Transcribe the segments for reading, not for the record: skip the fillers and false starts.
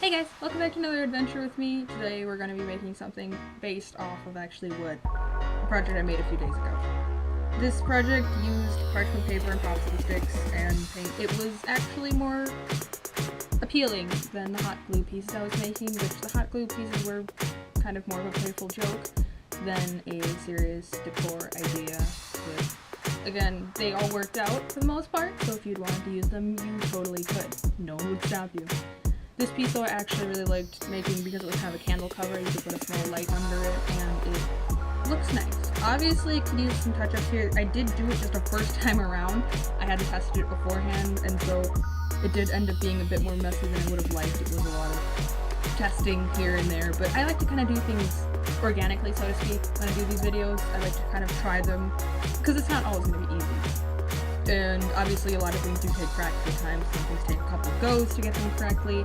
Hey guys, welcome back to another adventure with me. Today we're going to be making something based off of actually what a project I made a few days ago. This project used parchment paper and popsicle sticks and paint. It was actually more appealing than the hot glue pieces I was making, which the hot glue pieces were kind of more of a playful joke than a serious decor idea. But again, they all worked out for the most part, so if you'd wanted to use them, you totally could. No one would stop you. This piece though I actually really liked making because it was kind of a candle cover. You could put a small light under it and it looks nice. Obviously it could use some touch-ups here. I did do it just a first time around. I hadn't tested it beforehand, and so it did end up being a bit more messy than I would have liked. It was a lot of testing here and there, but I like to kind of do things organically, so to speak, when I do these videos. I like to kind of try them because it's not always going to be easy. And obviously a lot of things do take practice time. Some things take a couple of goes to get them correctly.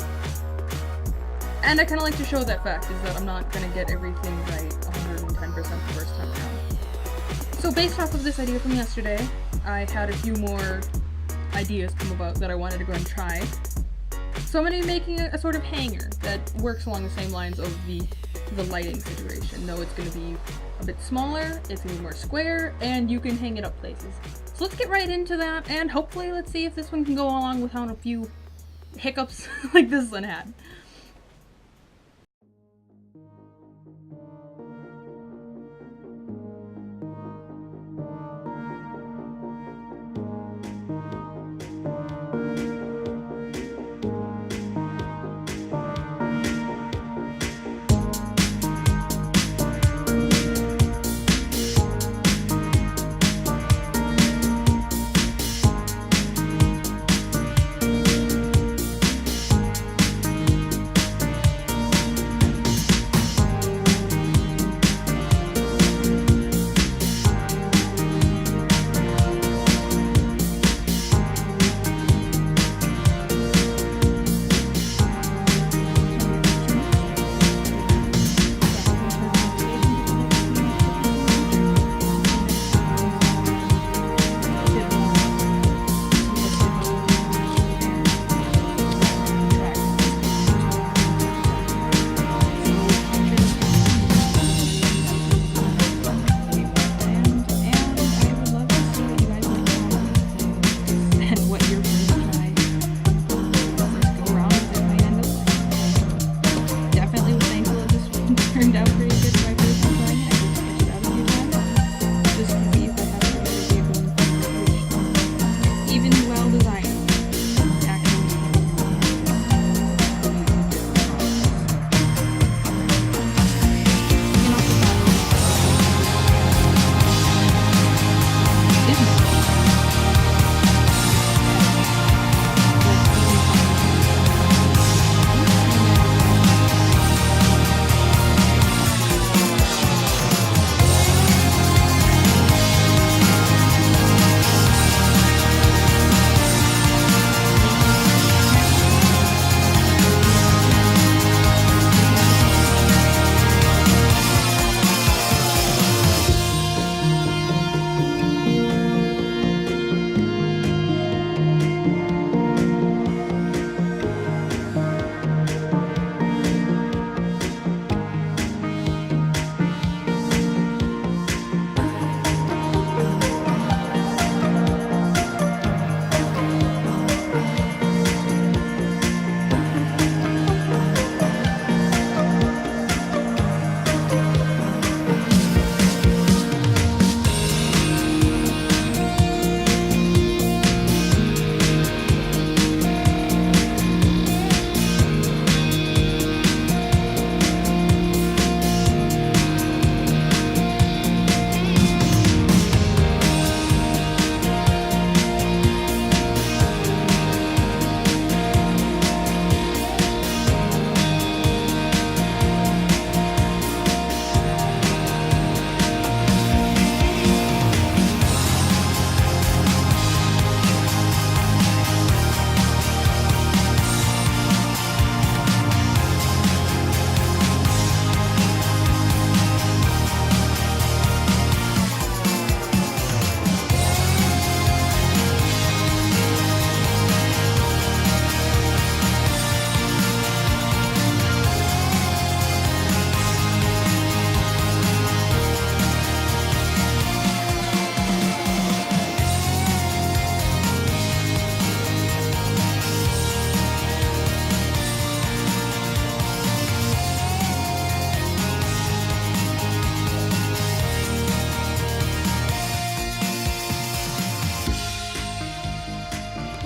And I kind of like to show that fact, is that I'm not going to get everything right 110% the first time around. So based off of this idea from yesterday, I had a few more ideas come about that I wanted to go and try. So I'm going to be making a sort of hanger that works along the same lines of the lighting situation. No, it's going to be a bit smaller, it's going to be more square, and you can hang it up places. So let's get right into that, and hopefully let's see if this one can go along without a few hiccups like this one had.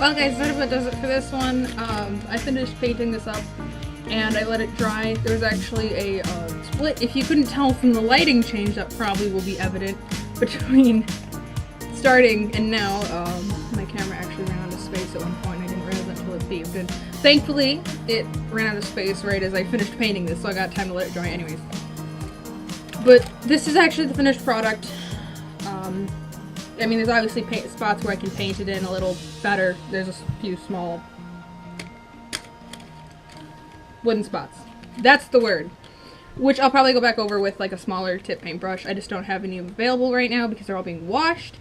Well guys, that about does it for this one. I finished painting this up and I let it dry. There's actually a split. If you couldn't tell from the lighting change, that probably will be evident between starting and now. My camera actually ran out of space at one point. I didn't realize until it beeped, and thankfully it ran out of space right as I finished painting this, so I got time to let it dry anyways. But this is actually the finished product. I mean, there's obviously spots where I can paint it in a little better. There's a few small wooden spots. That's the word. Which I'll probably go back over with like a smaller tip paintbrush. I just don't have any available right now because they're all being washed.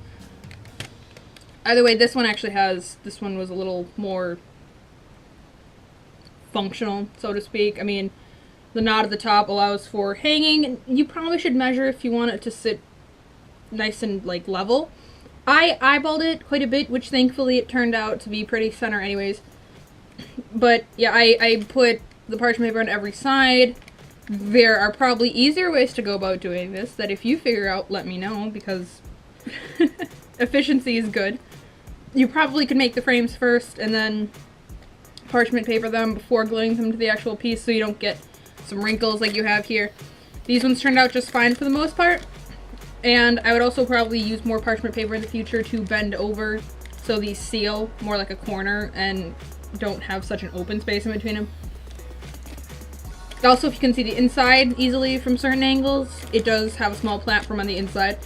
Either way, this one actually has, this one was a little more functional, so to speak. I mean, the knot at the top allows for hanging. You probably should measure if you want it to sit nice and like level. I eyeballed it quite a bit, which thankfully it turned out to be pretty center anyways. But yeah, I put the parchment paper on every side. There are probably easier ways to go about doing this that if you figure out, let me know, because efficiency is good. You probably could make the frames first and then parchment paper them before gluing them to the actual piece so you don't get some wrinkles like you have here. These ones turned out just fine for the most part. And I would also probably use more parchment paper in the future to bend over so these seal more like a corner and don't have such an open space in between them. Also, if you can see the inside easily from certain angles, it does have a small platform on the inside.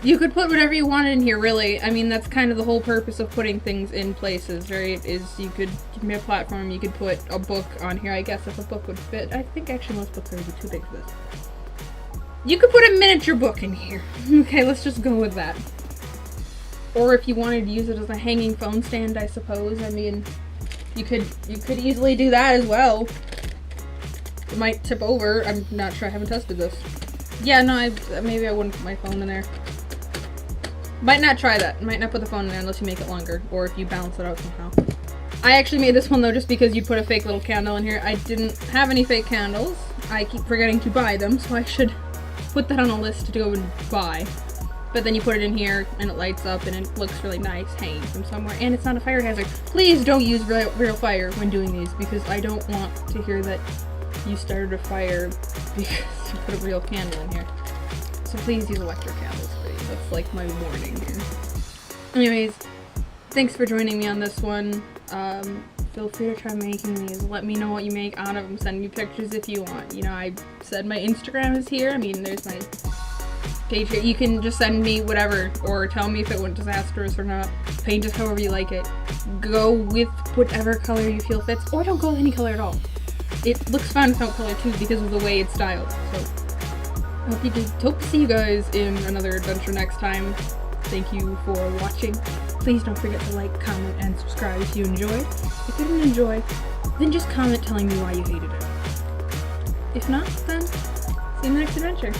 You could put whatever you wanted in here, really. I mean, that's kind of the whole purpose of putting things in places, right? Is you could give me a platform, you could put a book on here, I guess, if a book would fit. I think actually most books are too big for this. You could put a miniature book in here. Okay, let's just go with that. Or if you wanted to use it as a hanging phone stand, I suppose. I mean, you could easily do that as well. It might tip over. I'm not sure. I haven't tested this. Yeah, no, maybe I wouldn't put my phone in there. Might not try that. Might not put the phone in there unless you make it longer, or if you balance it out somehow. I actually made this one though just because you put a fake little candle in here. I didn't have any fake candles. I keep forgetting to buy them, so I should put that on a list to go and buy. But then you put it in here and it lights up and it looks really nice hanging from somewhere, and it's not a fire hazard. Please don't use real fire when doing these, because I don't want to hear that you started a fire because you put a real candle in here. So please use electric candles, please. That's like my warning here. Anyways, thanks for joining me on this one. Feel free to try making these. Let me know what you make out of them. Send me pictures if you want. You know, I said my Instagram is here. I mean, there's my page here. You can just send me whatever, or tell me if it went disastrous or not. Paint it however you like it. Go with whatever color you feel fits, or don't go with any color at all. It looks fine without color too because of the way it's styled. So hope to see you guys in another adventure next time. Thank you for watching. Please don't forget to like, comment, and subscribe if you enjoyed. If you didn't enjoy, then just comment telling me why you hated it. If not, then see you in the next adventure.